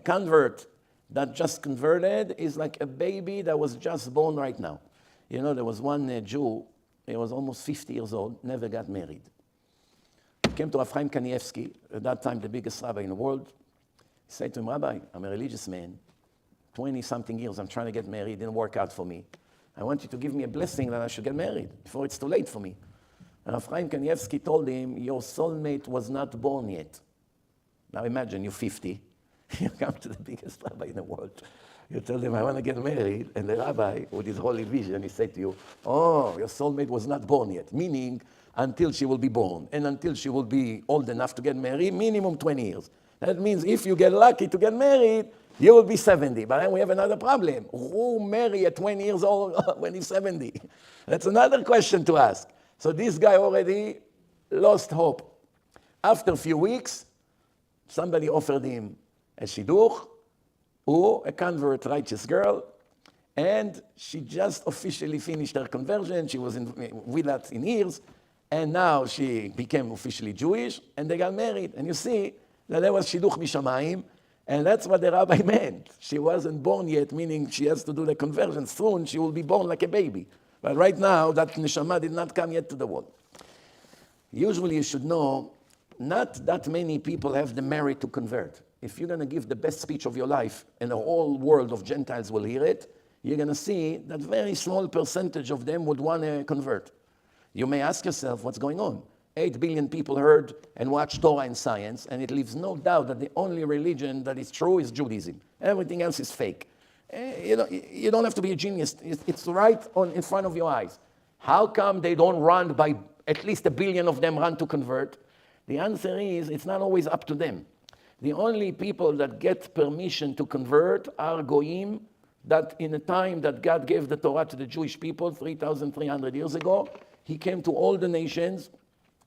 convert that just converted is like a baby that was just born right now. You know, there was one Jew, he was almost 50 years old, never got married. He came to Rav Chaim Kanievsky, at that time the biggest rabbi in the world. He said to him, Rabbi, I'm a religious man, 20-something years, I'm trying to get married, it didn't work out for me. I want you to give me a blessing that I should get married before it's too late for me. And Rav Chaim Kanievsky told him, your soulmate was not born yet. Now imagine, you're 50, you come to the biggest rabbi in the world. You tell them, I want to get married, and the rabbi, with his holy vision, he said to you, oh, your soulmate was not born yet, meaning until she will be born, and until she will be old enough to get married, minimum 20 years. That means if you get lucky to get married, you will be 70. But then we have another problem. Who marry at 20 years old when he's 70? That's another question to ask. So this guy already lost hope. After a few weeks, somebody offered him a shidduch, a convert righteous girl, and she just officially finished her conversion. She was with us in years, and now she became officially Jewish, and they got married. And you see that there was shidduch mishamayim, and that's what the rabbi meant. She wasn't born yet, meaning she has to do the conversion. Soon she will be born like a baby. But right now, that neshama did not come yet to the world. Usually you should know, not that many people have the merit to convert. If you're going to give the best speech of your life and the whole world of Gentiles will hear it, you're going to see that very small percentage of them would want to convert. You may ask yourself, what's going on? 8 billion people heard and watched Torah and science, and it leaves no doubt that the only religion that is true is Judaism. Everything else is fake. You don't have to be a genius. It's right in front of your eyes. How come they don't run by at least 1 billion of them run to convert? The answer is, it's not always up to them. The only people that get permission to convert are goyim, that in the time that God gave the Torah to the Jewish people 3,300 years ago, he came to all the nations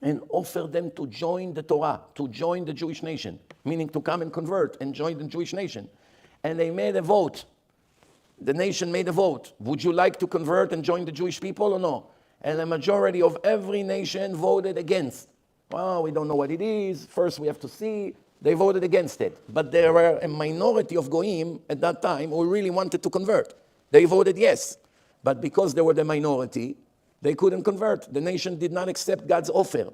and offered them to join the Torah, to join the Jewish nation, meaning to come and convert and join the Jewish nation. And they made a vote. The nation made a vote. Would you like to convert and join the Jewish people or no? And the majority of every nation voted against. Well, we don't know what it is. First we have to see. They voted against it. But there were a minority of goyim at that time who really wanted to convert. They voted yes. But because they were the minority, they couldn't convert. The nation did not accept God's offer.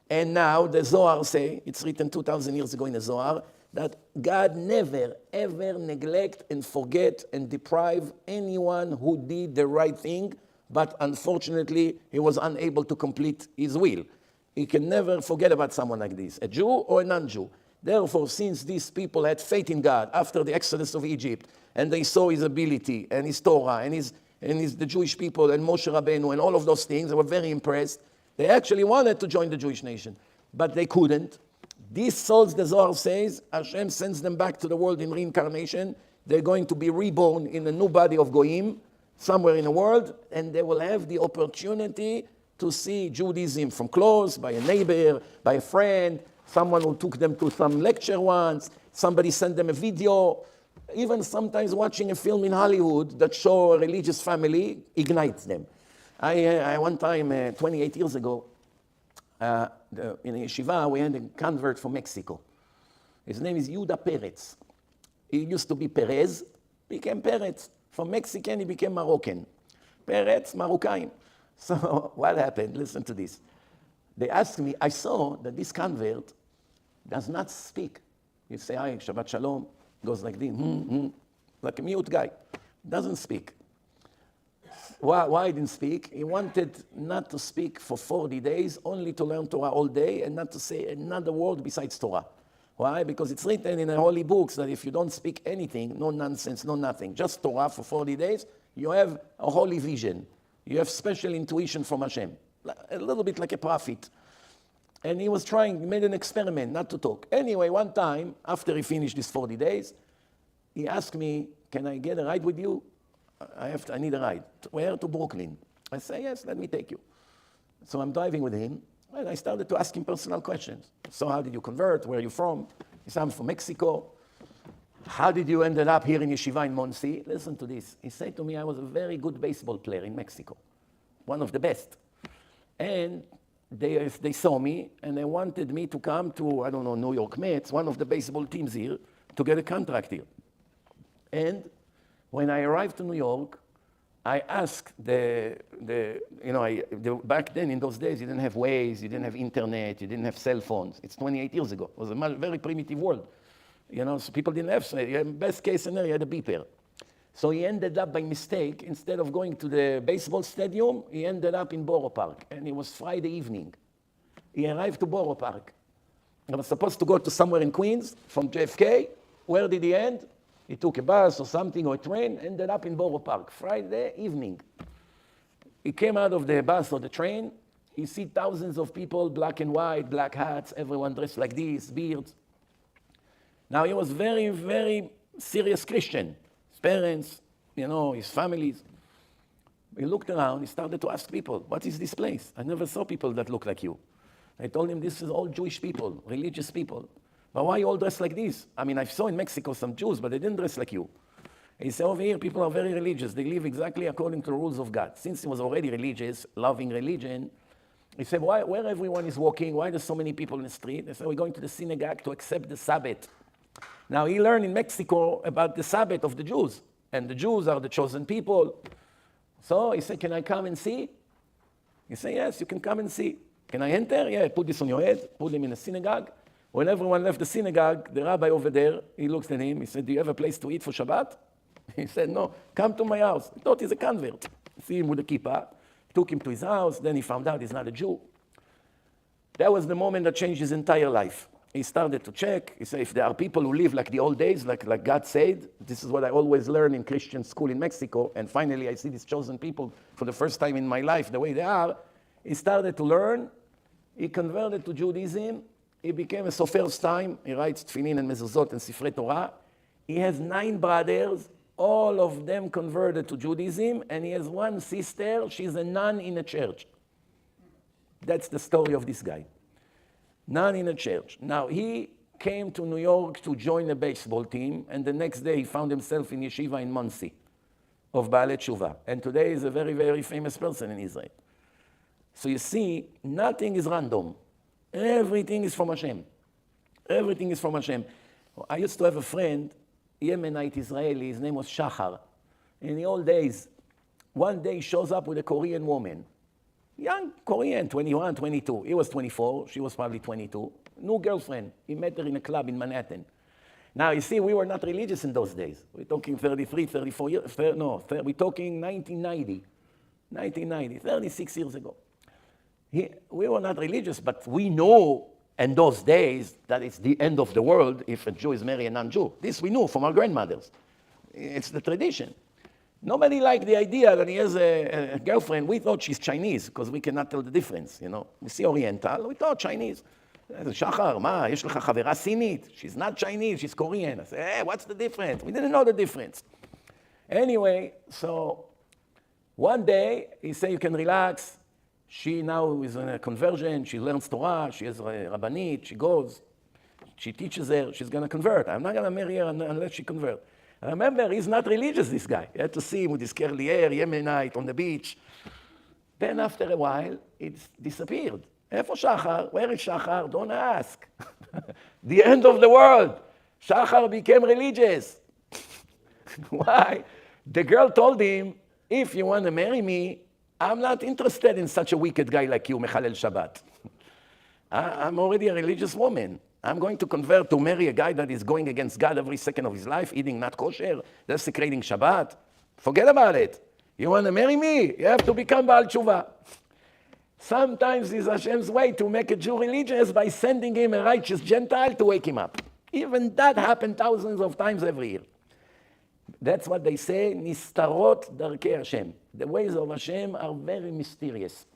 And now the Zohar say, it's written 2,000 years ago in the Zohar, that God never, ever neglect and forget and deprive anyone who did the right thing, but unfortunately, he was unable to complete his will. He can never forget about someone like this, a Jew or a non-Jew. Therefore, since these people had faith in God after the exodus of Egypt, and they saw his ability and his Torah and the Jewish people and Moshe Rabbeinu and all of those things, they were very impressed. They actually wanted to join the Jewish nation, but they couldn't. These souls, the Zohar says, Hashem sends them back to the world in reincarnation. They're going to be reborn in a new body of Goyim, somewhere in the world, and they will have the opportunity to see Judaism from close, by a neighbor, by a friend, someone who took them to some lecture once, somebody sent them a video, even sometimes watching a film in Hollywood that show a religious family ignites them. I one time, 28 years ago, in a yeshiva, we had a convert from Mexico. His name is Yuda Perez. He used to be Perez, became Perez. From Mexican, he became Moroccan. Perez, Moroccan. So what happened? Listen to this. They asked me, I saw that this convert does not speak. He say, hi, Shabbat Shalom, goes like this, like a mute guy. Doesn't speak. Why he didn't speak? He wanted not to speak for 40 days, only to learn Torah all day and not to say another word besides Torah. Why? Because it's written in the holy books that if you don't speak anything, no nonsense, no nothing, just Torah for 40 days, you have a holy vision. You have special intuition from Hashem. A little bit like a prophet. And he was he made an experiment not to talk. Anyway, one time, after he finished his 40 days, he asked me, can I get a ride with you? I need a ride. Where? To Brooklyn. I say, yes, let me take you. So I'm driving with him, and I started to ask him personal questions. So how did you convert? Where are you from? He said, I'm from Mexico. How did you end up here in Yeshiva in Monsey? Listen to this. He said to me, I was a very good baseball player in Mexico. One of the best. And they saw me, and they wanted me to come to, I don't know, New York Mets, one of the baseball teams here, to get a contract here. And when I arrived to New York, I asked back then in those days, you didn't have Waze, you didn't have internet, you didn't have cell phones. It's 28 years ago. It was a very primitive world. So people didn't have, best case scenario, you had a beeper. So he ended up by mistake, instead of going to the baseball stadium, he ended up in Borough Park. And it was Friday evening. He arrived to Borough Park. I was supposed to go to somewhere in Queens from JFK. Where did he end? He took a bus or something or a train, ended up in Borough Park, Friday evening. He came out of the bus or the train. He see thousands of people, black and white, black hats, everyone dressed like this, beards. Now he was very, very serious Christian. His parents, his families. He looked around, he started to ask people, what is this place? I never saw people that look like you. I told him, this is all Jewish people, religious people. But why you all dress like this? I mean, I saw in Mexico some Jews, but they didn't dress like you. And he said, over here, people are very religious. They live exactly according to the rules of God. Since he was already religious, loving religion, he said, where everyone is walking, why there's so many people in the street? They said, we're going to the synagogue to accept the Sabbath. Now, he learned in Mexico about the Sabbath of the Jews. And the Jews are the chosen people. So he said, can I come and see? He said, yes, you can come and see. Can I enter? Yeah, put this on your head, put him in the synagogue. When everyone left the synagogue, the rabbi over there, he looked at him, he said, do you have a place to eat for Shabbat? He said, no, come to my house. He thought he's a convert. See him with a kippah, took him to his house, then he found out he's not a Jew. That was the moment that changed his entire life. He started to check. He said, if there are people who live like the old days, like God said, this is what I always learn in Christian school in Mexico, and finally I see these chosen people for the first time in my life the way they are. He started to learn. He converted to Judaism. He became a sofer time. He writes tefillin and mezuzot and sifrei Torah. He has 9 brothers. All of them converted to Judaism. And he has one sister. She's a nun in a church. That's the story of this guy. Nun in a church. Now, he came to New York to join a baseball team. And the next day, he found himself in yeshiva in Monsey of Baalei Tshuva. And today, he's a very, very famous person in Israel. So you see, nothing is random. Everything is from Hashem. Everything is from Hashem. I used to have a friend, Yemenite Israeli, his name was Shachar. In the old days, one day he shows up with a Korean woman. Young Korean, 21, 22. He was 24, she was probably 22. New girlfriend. He met her in a club in Manhattan. Now, you see, we were not religious in those days. We're talking 33, 34 years, we're talking 1990, 36 years ago. We were not religious, but we know in those days that it's the end of the world if a Jew is marrying a non-Jew. This we knew from our grandmothers. It's the tradition. Nobody liked the idea that he has a girlfriend. We thought she's Chinese because we cannot tell the difference, We see Oriental, we thought Chinese. Shachar, ma, יש לך חברה סינית? She's not Chinese, she's Korean. I said, hey, what's the difference? We didn't know the difference. Anyway, so one day he said, you can relax. She now is in a conversion, she learns Torah, she is a Rabbanit, she goes, she teaches her, she's going to convert. I'm not going to marry her unless she converts. Remember, he's not religious, this guy. You had to see him with his curly hair, Yemenite, on the beach. Then after a while, it disappeared. Efo Shachar? Where is Shachar? Don't ask. The end of the world. Shachar became religious. Why? The girl told him, if you want to marry me, I'm not interested in such a wicked guy like you, Mechalel Shabbat. I'm already a religious woman. I'm going to convert to marry a guy that is going against God every second of his life, eating not kosher, desecrating Shabbat. Forget about it. You want to marry me? You have to become Baal Tshuva. Sometimes it's Hashem's way to make a Jew religious by sending him a righteous Gentile to wake him up. Even that happened thousands of times every year. That's what they say, Nistarot Darkei Hashem. The ways of Hashem are very mysterious.